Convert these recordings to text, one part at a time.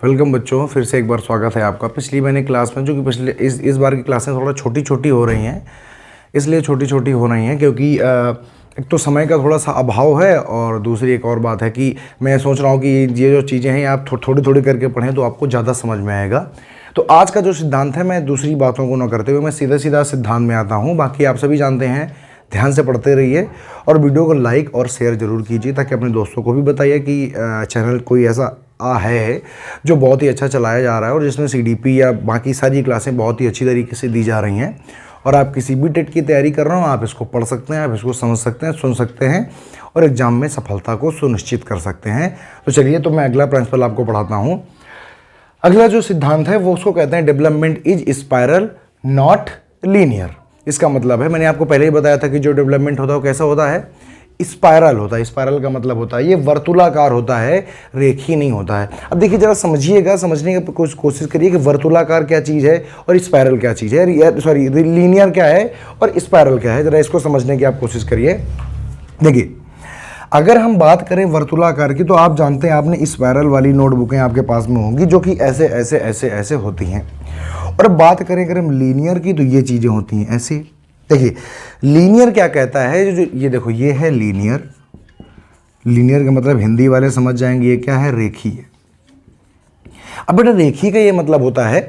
Welcome बच्चों, फिर से एक बार स्वागत है आपका। पिछली मैंने क्लास में, जो कि पिछले इस बार की क्लासें थोड़ा छोटी छोटी हो रही हैं, इसलिए छोटी छोटी हो रही हैं क्योंकि एक तो समय का थोड़ा सा अभाव है, और दूसरी एक और बात है कि मैं सोच रहा हूँ कि ये जो चीज़ें हैं आप थोड़ी थोड़ी करके पढ़ें तो आपको ज़्यादा समझ में आएगा। तो आज का जो सिद्धांत है, मैं दूसरी बातों को न करते हुए मैं सीधा सीधा सिद्धांत में आता हूँ। बाकी आप सभी जानते हैं, ध्यान से पढ़ते रहिए और वीडियो को लाइक और शेयर ज़रूर कीजिए, ताकि अपने दोस्तों को भी बताइए कि चैनल कोई ऐसा है जो बहुत ही अच्छा चलाया जा रहा है और जिसमें सीडीपी या बाकी सारी क्लासें बहुत ही अच्छी तरीके से दी जा रही हैं। और आप किसी भी टेट की तैयारी कर रहे हो, आप इसको पढ़ सकते हैं, आप इसको समझ सकते हैं, सुन सकते हैं और एग्ज़ाम में सफलता को सुनिश्चित कर सकते हैं। तो चलिए, तो मैं अगला प्रिंसिपल आपको पढ़ाता हूँ। अगला जो सिद्धांत है वो उसको कहते हैं development is spiral not linear. इसका मतलब है, मैंने आपको पहले ही बताया था कि जो डेवलपमेंट होता है वो कैसा होता है, स्पाइरल होता है। स्पाइरल का मतलब होता है ये वर्तुलाकार होता है, रेखीय नहीं होता है। अब देखिए, जरा समझिएगा, समझने की कोशिश करिए कि वर्तुलाकार क्या चीज़ है और स्पाइरल क्या चीज़ है, सॉरी लीनियर क्या है और स्पाइरल क्या है। जरा इसको समझने की आप कोशिश करिए। देखिए, अगर हम बात करें वर्तुलाकार की, तो आप जानते हैं, आपने स्पाइरल वाली नोटबुकें आपके पास में होंगी जो कि ऐसे ऐसे ऐसे ऐसे होती हैं। और बात करें अगर हम लीनियर की, तो ये चीज़ें होती हैं ऐसे। देखिए, लीनियर क्या कहता है, जो ये देखो, ये है लीनियर। लीनियर का मतलब हिंदी वाले समझ जाएंगे, ये क्या है, रेखीय। अब बेटा, रेखीय का ये मतलब होता है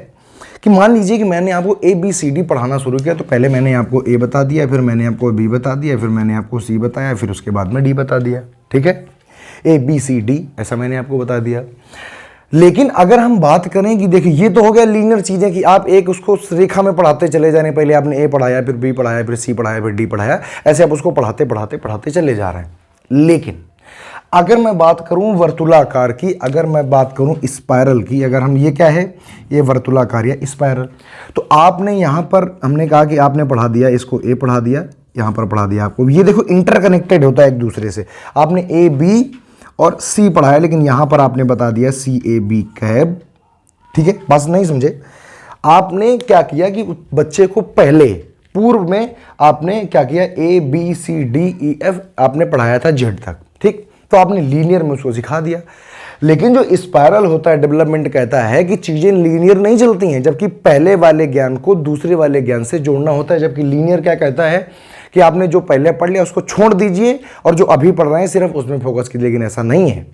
कि मान लीजिए कि मैंने आपको ABCD पढ़ाना शुरू किया, तो पहले मैंने आपको A बता दिया, फिर मैंने आपको B बता दिया, फिर मैंने आपको C बताया, फिर उसके बाद में D बता दिया। ठीक है, ABCD ऐसा मैंने आपको बता दिया। लेकिन अगर हम बात करें कि देखिए, ये तो हो गया लीनियर चीज़ें कि आप एक उसको रेखा में पढ़ाते चले जाने, पहले आपने A पढ़ाया, फिर B पढ़ाया, फिर C पढ़ाया, फिर D पढ़ाया, ऐसे आप उसको पढ़ाते पढ़ाते पढ़ाते चले जा रहे हैं। लेकिन अगर मैं बात करूं वर्तुलाकार की, अगर मैं बात करूं स्पाइरल की, अगर हम, ये क्या है, ये वर्तुलाकार या स्पाइरल, तो आपने यहां पर, हमने कहा कि आपने पढ़ा दिया, इसको A पढ़ा दिया, यहां पर पढ़ा दिया आपको, ये देखो इंटरकनेक्टेड होता है एक दूसरे से। आपने A B और C पढ़ाया, लेकिन यहां पर आपने बता दिया CAB कैब। ठीक है, बस नहीं समझे। आपने क्या किया कि बच्चे को पहले पूर्व में आपने क्या किया, ABCDEF आपने पढ़ाया था Z तक। ठीक, तो आपने लीनियर में उसको सिखा दिया। लेकिन जो स्पाइरल होता है, डेवलपमेंट कहता है कि चीजें लीनियर नहीं चलती हैं, जबकि पहले वाले ज्ञान को दूसरे वाले ज्ञान से जोड़ना होता है। जबकि लीनियर क्या कहता है कि आपने जो पहले पढ़ लिया उसको छोड़ दीजिए और जो अभी पढ़ रहे हैं सिर्फ उसमें फोकस कीजिए। लेकिन ऐसा नहीं है।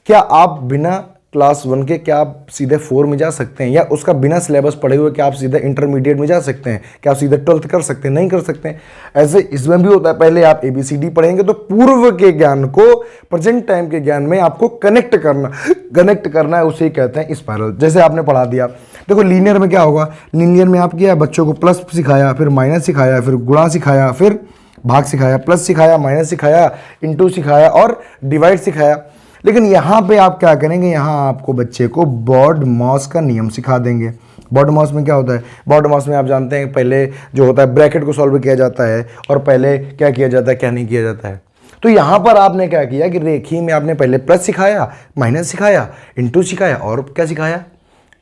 क्या आप बिना क्लास 1 के, क्या आप सीधे 4 में जा सकते हैं, या उसका बिना सिलेबस पढ़े हुए क्या आप सीधे इंटरमीडिएट में जा सकते हैं, क्या आप सीधे 12th कर सकते हैं? नहीं कर सकते हैं। ऐसे इसमें भी होता है, पहले आप ABCD पढ़ेंगे तो पूर्व के ज्ञान को प्रेजेंट टाइम के ज्ञान में आपको कनेक्ट करना है, उसे कहते हैं स्पाइरल। जैसे आपने पढ़ा दिया, देखो लीनियर में क्या होगा, लीनियर में आप किया, बच्चों को प्लस सिखाया, फिर माइनस सिखाया, फिर गुणा सिखाया, फिर भाग सिखाया, प्लस सिखाया, माइनस सिखाया, इंटू सिखाया और डिवाइड सिखाया। लेकिन यहाँ पे आप क्या करेंगे, यहाँ आपको बच्चे को बॉड-मॉस का नियम सिखा देंगे। बॉड-मॉस में क्या होता है, बॉड-मॉस में आप जानते हैं पहले जो होता है ब्रैकेट को सॉल्व किया जाता है, और पहले क्या किया जाता है, क्या नहीं किया जाता है। तो यहाँ पर आपने क्या किया कि रेखीय में आपने पहले प्लस सिखाया, माइनस सिखाया, इंटू सिखाया और क्या सिखाया,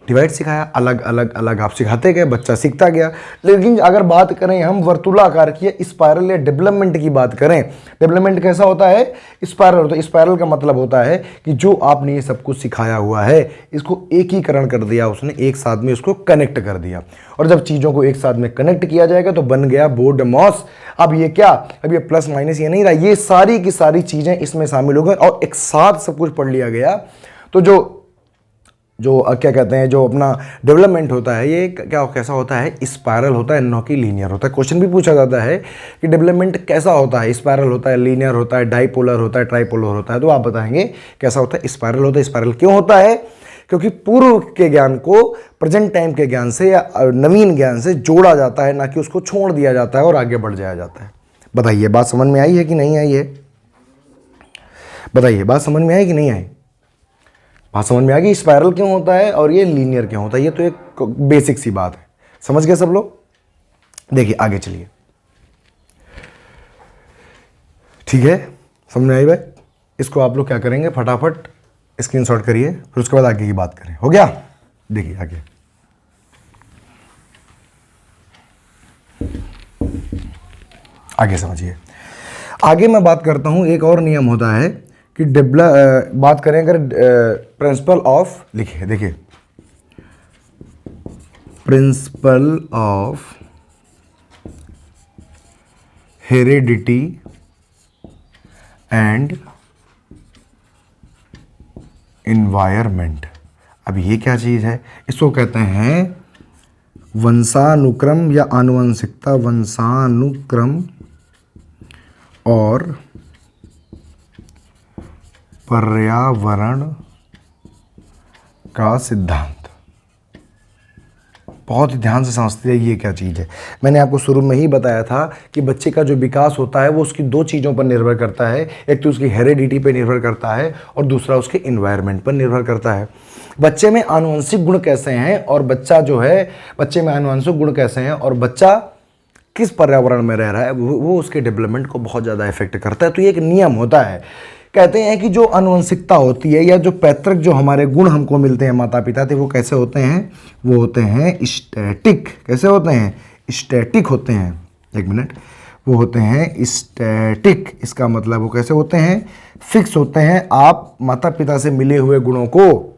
डिवाइड सिखाया। अलग अलग अलग आप सिखाते गए, बच्चा सीखता गया। लेकिन अगर बात करें हम वर्तुलाकार की, स्पाइरल या डेवलपमेंट की बात करें, डेवलपमेंट कैसा होता है, स्पाइरल। तो स्पाइरल का मतलब होता है कि जो आपने ये सब कुछ सिखाया हुआ है, इसको एकीकरण कर दिया उसने, एक साथ में उसको कनेक्ट कर दिया। और जब चीज़ों को एक साथ में कनेक्ट किया जाएगा तो बन गया बोर्ड-मॉस। अब ये क्या, अब ये प्लस माइनस ये नहीं रहा, ये सारी की सारी चीज़ें इसमें शामिल हो गई और एक साथ सब कुछ पढ़ लिया गया। तो जो क्या कहते हैं, जो अपना डेवलपमेंट होता है, ये क्या कैसा होता है, स्पाइरल होता है, न कि लीनियर होता है। क्वेश्चन भी पूछा जाता है कि डेवलपमेंट कैसा होता है, स्पाइरल होता है, लीनियर होता है, डाइपोलर होता है, ट्राइपोलर होता है। तो आप बताएंगे कैसा होता है, स्पाइरल होता है। स्पाइरल क्यों होता है, क्योंकि पूर्व के ज्ञान को प्रेजेंट टाइम के ज्ञान से या नवीन ज्ञान से जोड़ा जाता है, ना कि उसको छोड़ दिया जाता है और आगे बढ़ जाया जाता है। बताइए, बात समझ में आई है कि नहीं आई है? बताइए, बात समझ में आई कि नहीं आई? बात समझ में आ गई, स्पाइरल क्यों होता है और ये लीनियर क्यों होता है। ये तो एक बेसिक सी बात है, समझ गए सब लोग? देखिए, आगे चलिए। ठीक है, समझ में आई भाई? इसको आप लोग क्या करेंगे, फटाफट स्क्रीनशॉट करिए, फिर उसके बाद आगे की बात करें। हो गया? देखिए आगे, आगे समझिए। आगे मैं बात करता हूं, एक और नियम होता है कि बात करें अगर प्रिंसिपल ऑफ, लिखिए देखिए, principle of heredity and environment. अब ये क्या चीज़ है? इसको कहते हैं वंशानुक्रम या आनुवंशिकता, वंशानुक्रम और पर्यावरण का सिद्धांत। बहुत ही ध्यान से समझते हैं ये क्या चीज़ है। मैंने आपको शुरू में ही बताया था कि बच्चे का जो विकास होता है वो उसकी दो चीज़ों पर निर्भर करता है, एक तो उसकी हेरिडिटी पर निर्भर करता है और दूसरा उसके इन्वायरमेंट पर निर्भर करता है। बच्चे में आनुवंशिक गुण कैसे हैं और बच्चा जो है, बच्चे में आनुवंशिक गुण कैसे हैं और बच्चा किस पर्यावरण में रह रहा है, वो उसके डेवलपमेंट को बहुत ज़्यादा इफेक्ट करता है। तो ये एक नियम होता है। कहते हैं कि जो आनुवंशिकता होती है या जो पैतृक जो हमारे गुण हमको मिलते हैं माता पिता से, वो कैसे होते हैं? वो होते हैं स्टैटिक। कैसे होते हैं? स्टैटिक होते हैं। एक मिनट, वो होते हैं स्टैटिक। इसका मतलब वो कैसे होते हैं? फिक्स होते हैं। आप माता पिता से मिले हुए गुणों को,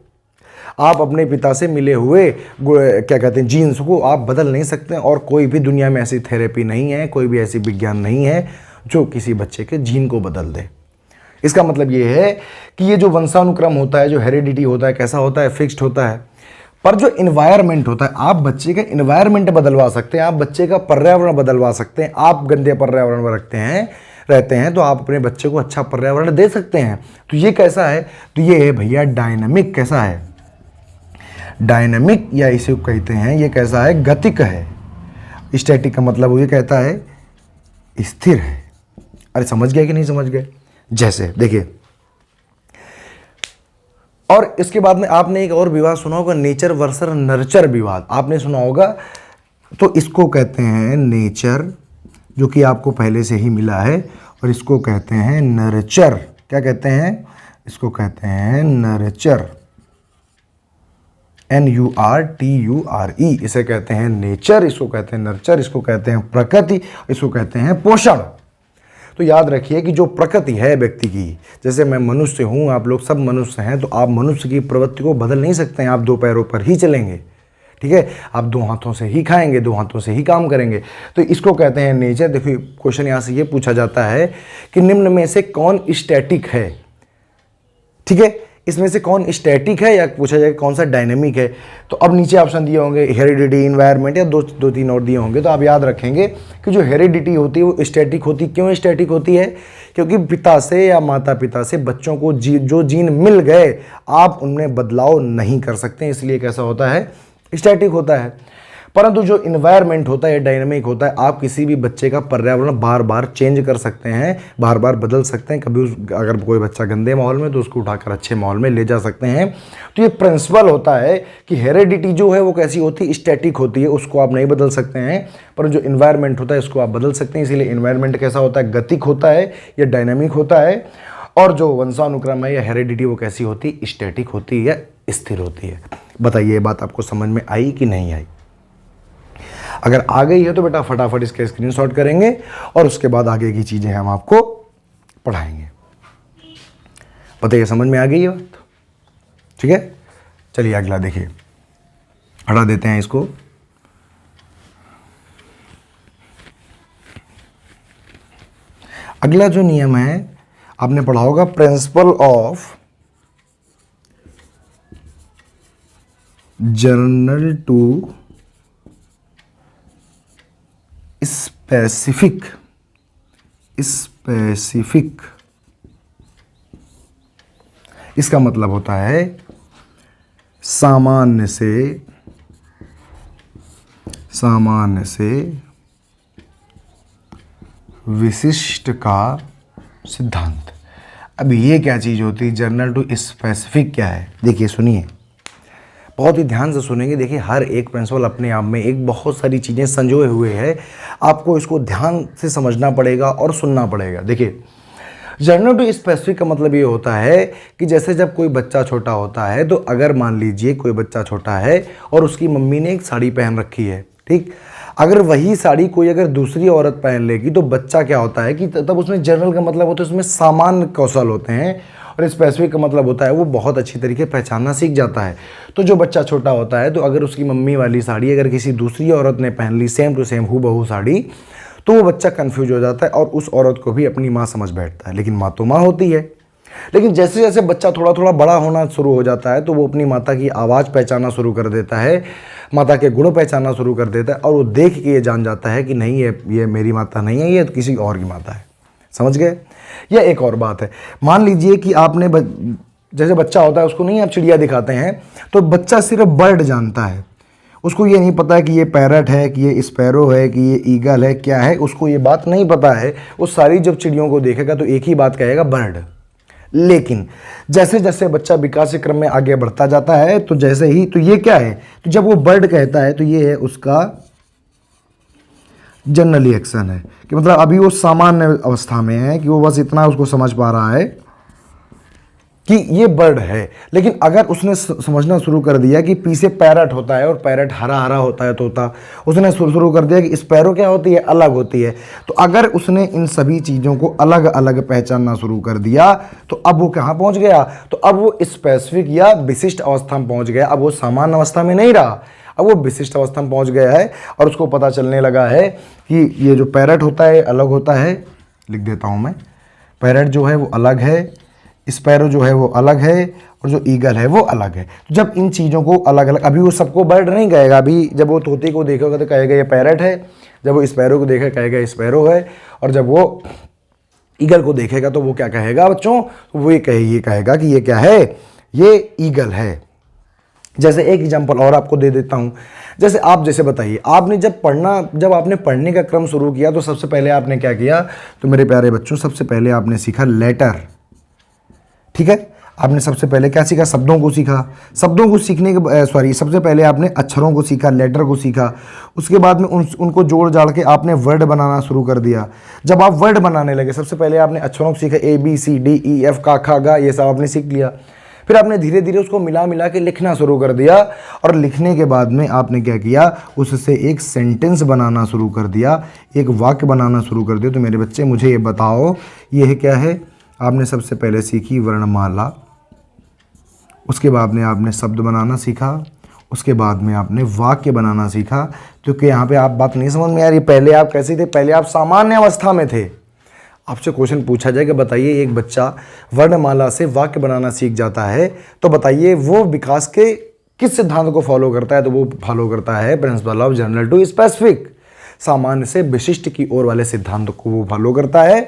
आप अपने पिता से मिले हुए क्या कहते हैं जीन्स को आप बदल नहीं सकते। और कोई भी दुनिया में ऐसी थेरेपी नहीं है, कोई भी ऐसी विज्ञान नहीं है जो किसी बच्चे के जीन को बदल दे। इसका मतलब ये है कि ये जो वंशानुक्रम होता है, जो हेरिडिटी होता है, कैसा होता है? फिक्स्ड होता है। पर जो इन्वायरमेंट होता है, आप बच्चे का इन्वायरमेंट बदलवा सकते हैं, आप बच्चे का पर्यावरण बदलवा सकते हैं। आप गंदे पर्यावरण में रहते हैं तो आप अपने बच्चे को अच्छा पर्यावरण दे सकते हैं। तो ये कैसा है? तो ये है भैया डायनामिक। कैसा है? डायनामिक, या इसे कहते हैं ये कैसा है? गतिक है। स्टैटिक का मतलब वो ये कहता है स्थिर है। अरे समझ गए कि नहीं समझ गए? जैसे देखिए, और इसके बाद में आपने एक और विवाद सुना होगा, नेचर वर्सेस नर्चर विवाद। आपने सुना होगा। तो इसको कहते हैं नेचर, जो कि आपको पहले से ही मिला है, और इसको कहते हैं नर्चर। क्या कहते हैं? इसको कहते हैं नर्चर, NURTURE। इसे कहते हैं नेचर, इसको कहते हैं नर्चर, इसको कहते हैं प्रकृति, इसको कहते हैं पोषण। तो याद रखिए कि जो प्रकृति है व्यक्ति की, जैसे मैं मनुष्य हूँ, आप लोग सब मनुष्य हैं, तो आप मनुष्य की प्रवृत्ति को बदल नहीं सकते हैं। आप दो पैरों पर ही चलेंगे, ठीक है? आप दो हाथों से ही खाएंगे, दो हाथों से ही काम करेंगे। तो इसको कहते हैं नेचर। देखिए क्वेश्चन यहाँ से ये पूछा जाता है कि निम्न में से कौन स्टैटिक है? ठीक है, इसमें से कौन स्टैटिक है, या पूछा जाएगा कौन सा डायनेमिक है। तो अब नीचे ऑप्शन दिए होंगे हेरिडिटी, इन्वायरमेंट, या दो तीन और दिए होंगे। तो आप याद रखेंगे कि जो हेरिडिटी होती है वो स्टैटिक होती है। क्यों स्टैटिक होती है? क्योंकि पिता से या माता पिता से बच्चों को जो जीन मिल गए, आप उनमें बदलाव नहीं कर सकते, इसलिए कैसा होता है? स्टैटिक होता है। परंतु जो इन्वायरमेंट होता है, डायनेमिक होता है। आप किसी भी बच्चे का पर्यावरण बार बार चेंज कर सकते हैं, बार बार बदल सकते हैं। कभी अगर कोई बच्चा गंदे माहौल में, तो उसको उठाकर अच्छे माहौल में ले जा सकते हैं। तो ये प्रिंसिपल होता है कि हेरिडिटी जो है वो कैसी होती है? स्टैटिक होती है, उसको आप नहीं बदल सकते हैं। पर जो इन्वायरमेंट होता है इसको आप बदल सकते हैं। इसीलिए इन्वायरमेंट कैसा होता है? गतिक होता है या डायनेमिक होता है। और जो वंशानुक्रम है या हेरिडिटी वो कैसी होती है? स्टैटिक होती है या स्थिर होती है। बताइए ये बात आपको समझ में आई कि नहीं आई? अगर आ गई है तो बेटा फटाफट इसका स्क्रीनशॉट करेंगे और उसके बाद आगे की चीजें हम आपको पढ़ाएंगे। बताइए समझ में आ गई है बात? ठीक है, चलिए अगला देखिए, हटा देते हैं इसको। अगला जो नियम है आपने पढ़ा होगा, principle of general to specific इसका मतलब होता है सामान्य से विशिष्ट का सिद्धांत। अब ये क्या चीज होती है? जर्नल टू स्पेसिफिक क्या है? देखिए सुनिए, बहुत ही ध्यान से सुनेंगे। देखिए हर एक प्रिंसिपल अपने आप में एक बहुत सारी चीज़ें संजोए हुए हैं, आपको इसको ध्यान से समझना पड़ेगा और सुनना पड़ेगा। देखिए जर्नल टू स्पेसिफिक का मतलब ये होता है कि जैसे जब कोई बच्चा छोटा होता है, तो अगर मान लीजिए कोई बच्चा छोटा है और उसकी मम्मी ने एक साड़ी पहन रखी है, ठीक, अगर वही साड़ी कोई अगर दूसरी औरत पहन लेगी तो बच्चा क्या होता है कि तब उसमें जर्नल का मतलब होता है उसमें सामान्य कौशल होते हैं और स्पेसिफिक का मतलब होता है वो बहुत अच्छी तरीके पहचानना सीख जाता है। तो जो बच्चा छोटा होता है तो अगर उसकी मम्मी वाली साड़ी अगर किसी दूसरी औरत ने पहन ली सेम टू सेम हूबहू साड़ी, तो वो बच्चा कन्फ्यूज हो जाता है और उस औरत को भी अपनी माँ समझ बैठता है, लेकिन माँ तो माँ होती है। लेकिन जैसे जैसे बच्चा थोड़ा थोड़ा बड़ा होना शुरू हो जाता है तो वो अपनी माता की आवाज़ पहचानना शुरू कर देता है, माता के गुण पहचानना शुरू कर देता है, और वो देख के ये जान जाता है कि नहीं ये मेरी माता नहीं है, ये किसी और की माता है। समझ गए? यह एक और बात है। मान लीजिए कि आपने जैसे बच्चा होता है उसको नहीं आप चिड़िया दिखाते हैं तो बच्चा सिर्फ बर्ड जानता है, उसको ये नहीं पता है कि ये पैरट है, कि ये स्पैरो है, कि ये ईगल है, क्या है, उसको ये बात नहीं पता है। वो सारी जब चिड़ियों को देखेगा तो एक ही बात कहेगा, बर्ड। लेकिन जैसे जैसे बच्चा विकास के क्रम में आगे बढ़ता जाता है तो जैसे ही तो ये क्या है, तो जब वो बर्ड कहता है तो ये है उसका जनरली एक्शन है, कि मतलब अभी वो सामान्य अवस्था में है कि वो बस इतना उसको समझ पा रहा है कि ये बर्ड है। लेकिन अगर उसने समझना शुरू कर दिया कि पीछे पैरट होता है और पैरट हरा हरा होता है तोता, उसने शुरू कर दिया कि स्पैरो क्या होती है, अलग होती है, तो अगर उसने इन सभी चीज़ों को अलग अलग पहचानना शुरू कर दिया तो अब वो कहाँ पहुँच गया, तो अब वो स्पेसिफिक या विशिष्ट अवस्था में पहुँच गया। अब वो सामान्य अवस्था में नहीं रहा, अब वो विशिष्ट अवस्था में पहुँच गया है और उसको पता चलने लगा है कि ये जो पैरट होता है अलग होता है। लिख देता हूँ मैं, पैरट जो है वो अलग है, स्पैरो जो है वो अलग है, और जो ईगल है वो अलग है। तो जब इन चीज़ों को अलग अलग, अभी वो सबको बर्ड नहीं कहेगा, अभी जब वो तोते को देखेगा तो कहेगा ये पैरट है, जब वो स्पैरो को देखेगा कहेगा स्पैरो है, और जब वो ईगल को देखेगा तो वो क्या कहेगा बच्चों, तो वो ये कहेगा कि ये क्या है, ये ईगल है। जैसे एक एग्जांपल और आपको दे देता हूँ, जैसे आप जैसे बताइए, आपने जब आपने पढ़ने का क्रम शुरू किया तो सबसे पहले आपने क्या किया, तो मेरे प्यारे बच्चों सबसे पहले आपने सीखा लेटर। ठीक है, आपने सबसे पहले क्या सीखा, शब्दों को सीखा। शब्दों को सीखने के सबसे पहले आपने अक्षरों को सीखा, लेटर को सीखा। उसके बाद में उनको जोड़ जाड़ के आपने वर्ड बनाना शुरू कर दिया। जब आप वर्ड बनाने लगे सबसे पहले आपने अक्षरों को सीखा, ABCDEF का खा गा, ये सब आपने सीख लिया। फिर आपने धीरे धीरे उसको मिला के लिखना शुरू कर दिया, और लिखने के बाद में आपने क्या किया, उससे एक सेंटेंस बनाना शुरू कर दिया, एक वाक्य बनाना शुरू कर दिया। तो मेरे बच्चे मुझे ये बताओ, ये क्या है, आपने सबसे पहले सीखी वर्णमाला, उसके बाद में आपने शब्द बनाना सीखा, उसके बाद में आपने वाक्य बनाना सीखा। क्योंकि यहाँ पे आप बात नहीं समझ में आ रही, पहले आप कैसे थे, पहले आप सामान्य अवस्था में थे। आपसे क्वेश्चन पूछा जाए कि बताइए एक बच्चा वर्णमाला से वाक्य बनाना सीख जाता है तो बताइए वो विकास के किस सिद्धांत को फॉलो करता है, तो वो फॉलो करता है principle of general to specific, सामान्य से विशिष्ट की ओर वाले सिद्धांत को वो फॉलो करता है।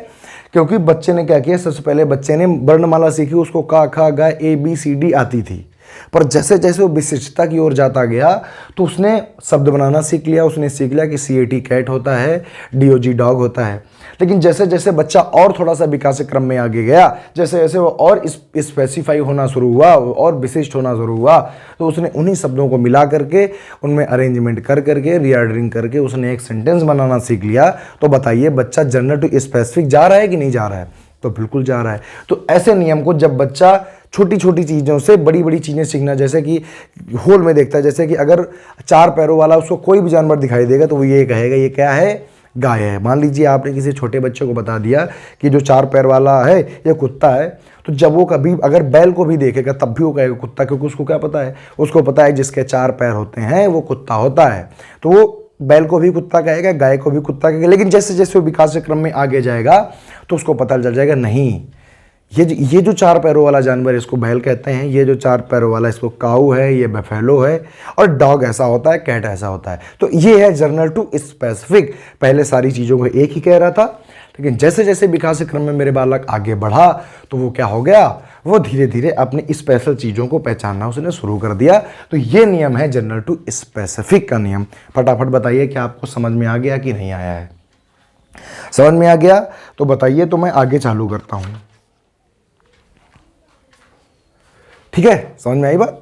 क्योंकि बच्चे ने क्या किया, सबसे पहले बच्चे ने वर्णमाला सीखी, उसको का खा गा ABCD आती थी, पर जैसे जैसे वो विशिष्टता की ओर जाता गया तो उसने शब्द बनाना सीख लिया। उसने सीख लिया कि CAT कैट होता है, DOG डॉग होता है। लेकिन जैसे जैसे बच्चा और थोड़ा सा विकास के क्रम में आगे गया, जैसे जैसे वो और स्पेसिफाई होना शुरू हुआ और विशिष्ट होना शुरू हुआ, तो उसने उन्हीं शब्दों को मिला करके उनमें अरेंजमेंट कर करके रीऑर्डरिंग करके उसने एक सेंटेंस बनाना सीख लिया। तो बताइए बच्चा जनरल टू स्पेसिफिक जा रहा है कि नहीं जा रहा है, तो बिल्कुल जा रहा है। तो ऐसे नियम को जब बच्चा छोटी छोटी चीज़ों से बड़ी बड़ी चीज़ें सीखना, जैसे कि होल में देखता है, जैसे कि अगर 4 पैरों वाला उसको कोई भी जानवर दिखाई देगा तो वो ये कहेगा ये क्या है, गाय है। मान लीजिए आपने किसी छोटे बच्चे को बता दिया कि जो 4 पैर वाला है ये कुत्ता है, तो जब वो कभी अगर बैल को भी देखेगा तब भी वो कहेगा कुत्ता, क्योंकि उसको क्या पता है, उसको पता है जिसके 4 पैर होते हैं वो कुत्ता होता है। तो वो बैल को भी कुत्ता कहेगा, गाय को भी कुत्ता कहेगा। लेकिन जैसे जैसे वो विकास के क्रम में आगे जाएगा तो उसको पता चल जाएगा नहीं, ये जो 4 पैरों वाला जानवर इसको बैल कहते हैं, ये जो 4 पैरों वाला इसको काऊ है, ये बफेलो है, और डॉग ऐसा होता है, कैट ऐसा होता है। तो ये है जनरल टू स्पेसिफिक। पहले सारी चीज़ों को एक ही कह रहा था, लेकिन जैसे जैसे विकास के क्रम में मेरे बालक आगे बढ़ा तो वो क्या हो गया, वो धीरे धीरे अपनी स्पेशल चीज़ों को पहचानना उसने शुरू कर दिया। तो ये नियम है जनरल टू स्पेसिफिक का नियम। फटाफट बताइए कि आपको समझ में आ गया कि नहीं आया है। समझ में आ गया तो बताइए, तो मैं आगे चालू करता हूँ। ठीक है, समझ में आई बात।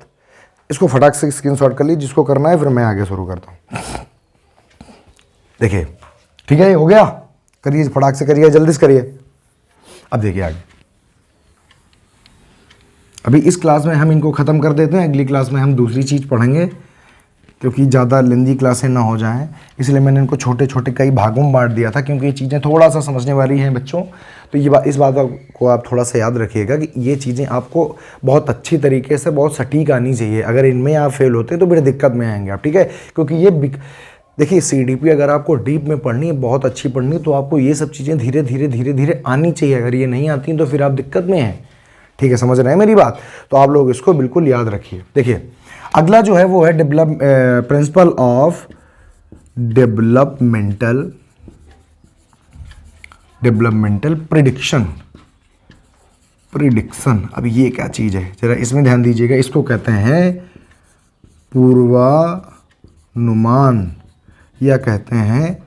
इसको फटाक से स्क्रीनशॉट कर लीजिए जिसको करना है, फिर मैं आगे शुरू करता हूँ। देखिए, ठीक है, हो गया, करिए फटाक से करिए, जल्दी से करिए। अब देखिए आगे, अभी इस क्लास में हम इनको ख़त्म कर देते हैं, अगली क्लास में हम दूसरी चीज़ पढ़ेंगे क्योंकि ज़्यादा लेंदी क्लासें ना हो जाएं, इसलिए मैंने इनको छोटे छोटे कई भागों में बांट दिया था, क्योंकि ये चीज़ें थोड़ा सा समझने वाली हैं बच्चों। तो ये इस बात को आप थोड़ा सा याद रखिएगा कि ये चीज़ें आपको बहुत अच्छी तरीके से बहुत सटीक आनी चाहिए। अगर इनमें आप फेल होते हैं तो बड़ी दिक्कत में आएंगे आप, ठीक है। क्योंकि ये देखिए CDP अगर आपको डीप में पढ़नी है, बहुत अच्छी पढ़नी है, तो आपको ये सब चीज़ें धीरे धीरे आनी चाहिए। अगर ये नहीं आती तो फिर आप दिक्कत में हैं, ठीक है, समझ रहे हैं मेरी बात। तो आप लोग इसको बिल्कुल याद रखिए। देखिए अगला जो है वो है प्रिंसिपल ऑफ डेवलपमेंटल प्रिडिक्शन। अब ये क्या चीज़ है, जरा इसमें ध्यान दीजिएगा। इसको कहते हैं पूर्वानुमान या कहते हैं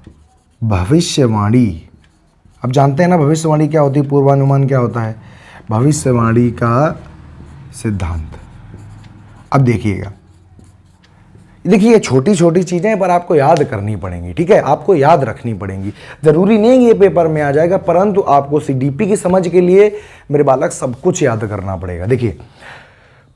भविष्यवाणी। अब जानते हैं ना भविष्यवाणी क्या होती है, पूर्वानुमान क्या होता है, भविष्यवाणी का सिद्धांत। अब देखिएगा, देखिए ये छोटी छोटी चीज़ें हैं पर आपको याद करनी पड़ेंगी, ठीक है, आपको याद रखनी पड़ेंगी। ज़रूरी नहीं है ये पेपर में आ जाएगा, परंतु आपको CDP की समझ के लिए मेरे बालक सब कुछ याद करना पड़ेगा। देखिए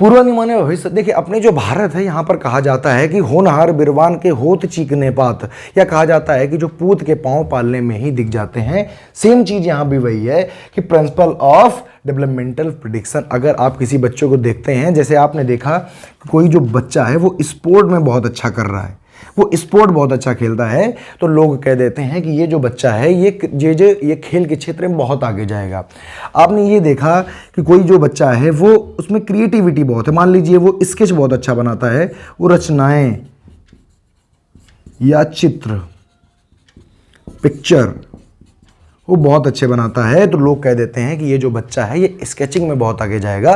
पूर्वानुमान भविष्य, देखिए अपने जो भारत है यहाँ पर कहा जाता है कि होनहार बिरवान के होत चीकने पात, या कहा जाता है कि जो पूत के पाँव पालने में ही दिख जाते हैं। सेम चीज़ यहाँ भी वही है कि प्रिंसिपल ऑफ डेवलपमेंटल प्रिडिक्शन। अगर आप किसी बच्चों को देखते हैं, जैसे आपने देखा कोई जो बच्चा है वो स्पोर्ट में बहुत अच्छा कर रहा है, वो स्पोर्ट बहुत अच्छा खेलता है, तो लोग कह देते हैं कि ये जो बच्चा है ये खेल के क्षेत्र में बहुत आगे जाएगा। आपने ये देखा कि कोई जो बच्चा है वो उसमें क्रिएटिविटी बहुत है, मान लीजिए वो स्केच बहुत अच्छा बनाता है, वो रचनाएं या चित्र पिक्चर वो बहुत अच्छे बनाता है, तो लोग कह देते हैं कि ये जो बच्चा है ये स्केचिंग में बहुत आगे जाएगा।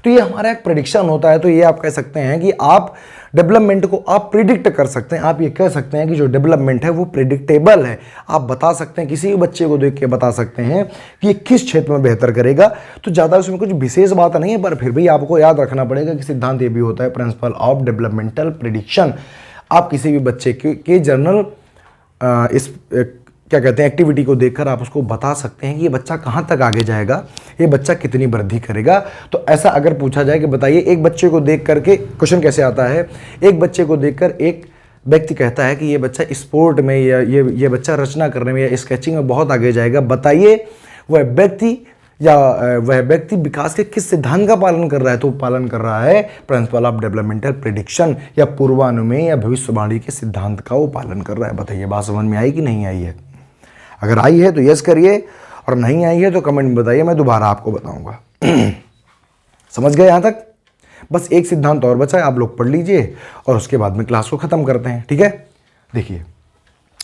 तो ये हमारा एक प्रेडिक्शन होता है। तो ये आप कह सकते हैं कि आप डेवलपमेंट को आप प्रिडिक्ट कर सकते हैं। आप ये कह सकते हैं कि जो डेवलपमेंट है वो प्रिडिक्टेबल है। आप बता सकते हैं, किसी भी बच्चे को देख के बता सकते हैं कि ये किस क्षेत्र में बेहतर करेगा। तो ज़्यादा उसमें कुछ विशेष बात नहीं है, पर फिर भी आपको याद रखना पड़ेगा कि सिद्धांत ये भी होता है प्रिंसिपल ऑफ डेवलपमेंटल प्रिडिक्शन। आप किसी भी बच्चे के जर्नल इस क्या कहते हैं एक्टिविटी को देखकर आप उसको बता सकते हैं कि ये बच्चा कहाँ तक आगे जाएगा, ये बच्चा कितनी वृद्धि करेगा। तो ऐसा अगर पूछा जाए कि बताइए, एक बच्चे को देख करके क्वेश्चन कैसे आता है, एक बच्चे को देखकर एक व्यक्ति कहता है कि ये बच्चा स्पोर्ट में या ये बच्चा रचना करने में या स्केचिंग में बहुत आगे जाएगा। बताइए वह व्यक्ति विकास के किस सिद्धांत का पालन कर रहा है, तो पालन कर रहा है प्रिंसिपल ऑफ डेवलपमेंटल प्रिडिक्शन या पूर्वानुमान या भविष्यवाणी के सिद्धांत का वो पालन कर रहा है। बताइए बात समझ में आई कि नहीं आई है? अगर आई है तो यस करिए, और नहीं आई है तो कमेंट में बताइए, मैं दोबारा आपको बताऊंगा। समझ गए यहाँ तक? बस एक सिद्धांत और बचा है, आप लोग पढ़ लीजिए और उसके बाद में क्लास को ख़त्म करते हैं, ठीक है। देखिए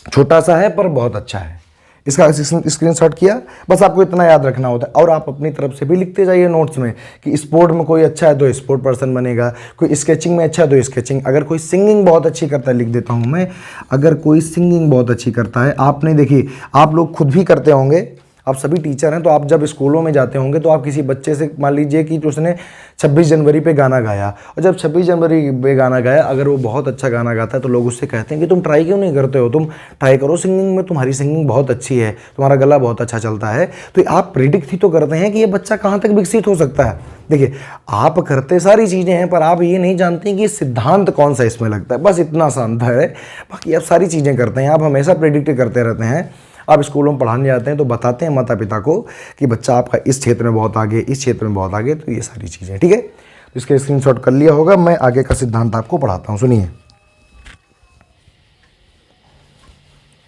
छोटा सा है पर बहुत अच्छा है, इसका स्क्रीनशॉट किया, बस आपको इतना याद रखना होता है। और आप अपनी तरफ से भी लिखते जाइए नोट्स में कि स्पोर्ट में कोई अच्छा है तो स्पोर्ट पर्सन बनेगा, कोई स्केचिंग में अच्छा है तो स्केचिंग, अगर कोई सिंगिंग बहुत अच्छी करता है, लिख देता हूँ मैं, अगर कोई सिंगिंग बहुत अच्छी करता है। आपने देखिए, आप लोग खुद भी करते होंगे, आप सभी टीचर हैं, तो आप जब स्कूलों में जाते होंगे तो आप किसी बच्चे से मान लीजिए कि उसने 26 जनवरी पे गाना गाया, और जब 26 जनवरी पे गाना गाया अगर वो बहुत अच्छा गाना गाता है तो लोग उससे कहते हैं कि तुम ट्राई क्यों नहीं करते हो, तुम ट्राई करो सिंगिंग में, तुम्हारी सिंगिंग बहुत अच्छी है, तुम्हारा गला बहुत अच्छा चलता है। तो आप प्रिडिक्ट ही तो करते हैं कि ये बच्चा कहाँ तक विकसित हो सकता है। देखिए आप करते सारी चीज़ें हैं, पर आप ये नहीं जानते कि सिद्धांत कौन सा इसमें लगता है, बस इतना सा अंतर है। बाकी आप सारी चीज़ें करते हैं, आप हमेशा प्रिडिक्ट करते रहते हैं। आप स्कूलों में पढ़ाने जाते हैं तो बताते हैं माता पिता को कि बच्चा आपका इस क्षेत्र में बहुत आगे, इस क्षेत्र में बहुत आगे, तो ये सारी चीज़ें, ठीक है। तो इसका स्क्रीनशॉट कर लिया होगा, मैं आगे का सिद्धांत आपको पढ़ाता हूँ, सुनिए।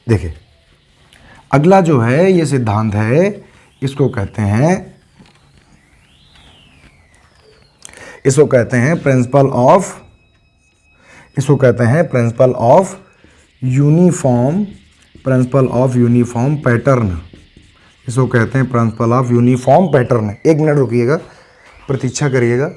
देखिए अगला जो है ये सिद्धांत है, इसको कहते हैं प्रिंसिपल ऑफ यूनिफॉर्म पैटर्न। इसको कहते हैं प्रिंसिपल ऑफ यूनिफॉर्म पैटर्न। एक मिनट रुकिएगा, प्रतीक्षा करिएगा।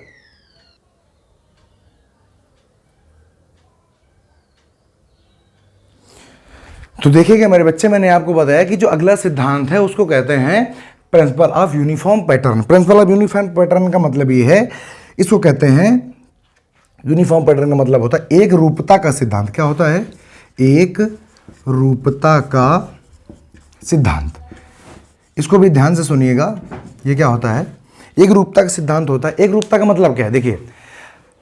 तो देखिएगा मेरे बच्चे, मैंने आपको बताया कि जो अगला सिद्धांत है उसको कहते हैं principle of uniform pattern. Principle of uniform pattern का मतलब ये है, इसको कहते हैं यूनिफॉर्म पैटर्न का मतलब होता है एक रूपता का सिद्धांत। क्या होता है? एक रूपता का सिद्धांत। इसको भी ध्यान से सुनिएगा, ये क्या होता है? एक रूपता का सिद्धांत होता है। एक रूपता का मतलब क्या है? देखिए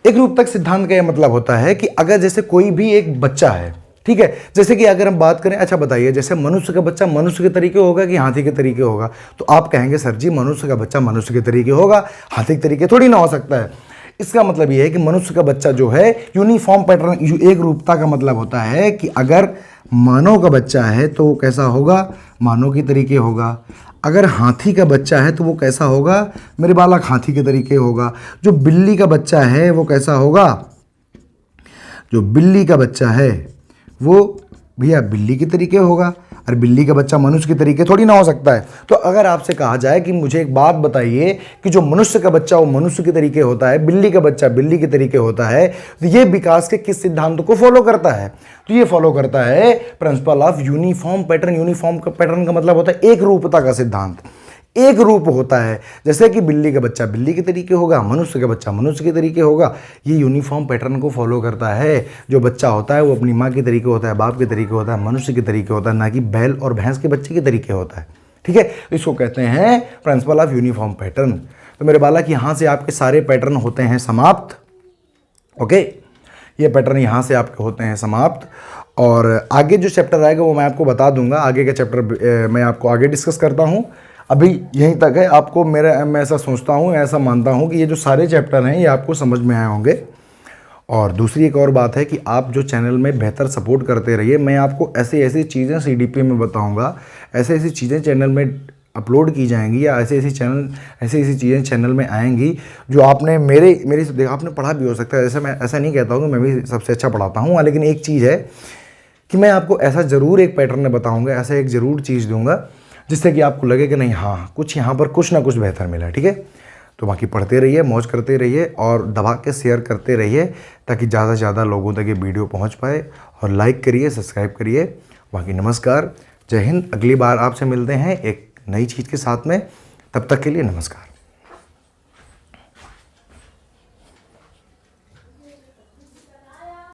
एक रूपता सिद्धांत का यह मतलब होता है कि अगर जैसे कोई भी एक बच्चा है, ठीक है, जैसे कि अगर हम बात करें, अच्छा बताइए, जैसे मनुष्य का बच्चा मनुष्य के तरीके होगा कि हाथी के तरीके होगा, तो आप कहेंगे सर जी मनुष्य का बच्चा मनुष्य के तरीके होगा, हाथी के तरीके थोड़ी ना हो सकता है। इसका मतलब यह है कि मनुष्य का बच्चा जो है यूनिफॉर्म पैटर्न, एक रूपता का मतलब होता है कि अगर मानव का बच्चा है तो वो कैसा होगा, मानव के तरीके होगा। अगर हाथी का बच्चा है तो वो कैसा होगा, मेरे बालक हाथी के तरीके होगा। जो बिल्ली का बच्चा है वो कैसा होगा, जो बिल्ली का बच्चा है वो भैया बिल्ली के तरीके होगा, और बिल्ली का बच्चा मनुष्य के तरीके थोड़ी ना हो सकता है। तो अगर आपसे कहा जाए कि मुझे एक बात बताइए कि जो मनुष्य का बच्चा वो मनुष्य के तरीके होता है, बिल्ली का बच्चा बिल्ली के तरीके होता है, तो ये विकास के किस सिद्धांत को फॉलो करता है, तो ये फॉलो करता है principle of uniform pattern. Uniform pattern का मतलब होता है एक रूपता का सिद्धांत, एक रूप होता है। जैसे कि बिल्ली का बच्चा बिल्ली के तरीके होगा, मनुष्य का बच्चा मनुष्य के तरीके होगा, ये यूनिफॉर्म पैटर्न को फॉलो करता है। जो बच्चा होता है वो अपनी माँ के तरीके होता है, बाप के तरीके होता है, मनुष्य के तरीके होता है, ना कि बैल और भैंस के बच्चे के तरीके होता है। ठीक है, इसको कहते हैं प्रिंसिपल ऑफ यूनिफॉर्म पैटर्न। तो मेरे बालक यहाँ से आपके सारे पैटर्न होते हैं समाप्त। ओके, ये पैटर्न यहाँ से आपके होते हैं समाप्त, और आगे जो चैप्टर आएगा वो मैं आपको बता दूंगा। आगे का चैप्टर मैं आपको आगे डिस्कस करता हूँ, अभी यहीं तक है। आपको मैं ऐसा सोचता हूँ, ऐसा मानता हूँ कि ये जो सारे चैप्टर हैं ये आपको समझ में आए होंगे। और दूसरी एक और बात है कि आप जो चैनल में बेहतर सपोर्ट करते रहिए। मैं आपको ऐसी ऐसी चीज़ें CDP में बताऊँगा, ऐसी ऐसी चीज़ें चैनल में अपलोड की जाएंगी, या ऐसी ऐसी चीज़ें चैनल में आएंगी जो आपने मेरे से देखा, आपने पढ़ा भी हो सकता है। जैसे मैं ऐसा नहीं कहता हूँ कि मैं भी सबसे अच्छा पढ़ाता हूँ, लेकिन एक चीज़ है कि मैं आपको ऐसा ज़रूर एक पैटर्न बताऊँगा, ऐसा एक ज़रूर चीज़ दूँगा जिससे कि आपको लगे कि नहीं हाँ कुछ यहाँ पर कुछ ना कुछ बेहतर मिला। ठीक है, तो बाकी पढ़ते रहिए, मौज करते रहिए, और दबा के शेयर करते रहिए ताकि ज़्यादा से ज़्यादा लोगों तक ये वीडियो पहुँच पाए। और लाइक करिए, सब्सक्राइब करिए। बाकी नमस्कार, जय हिंद। अगली बार आपसे मिलते हैं एक नई चीज़ के साथ में, तब तक के लिए नमस्कार।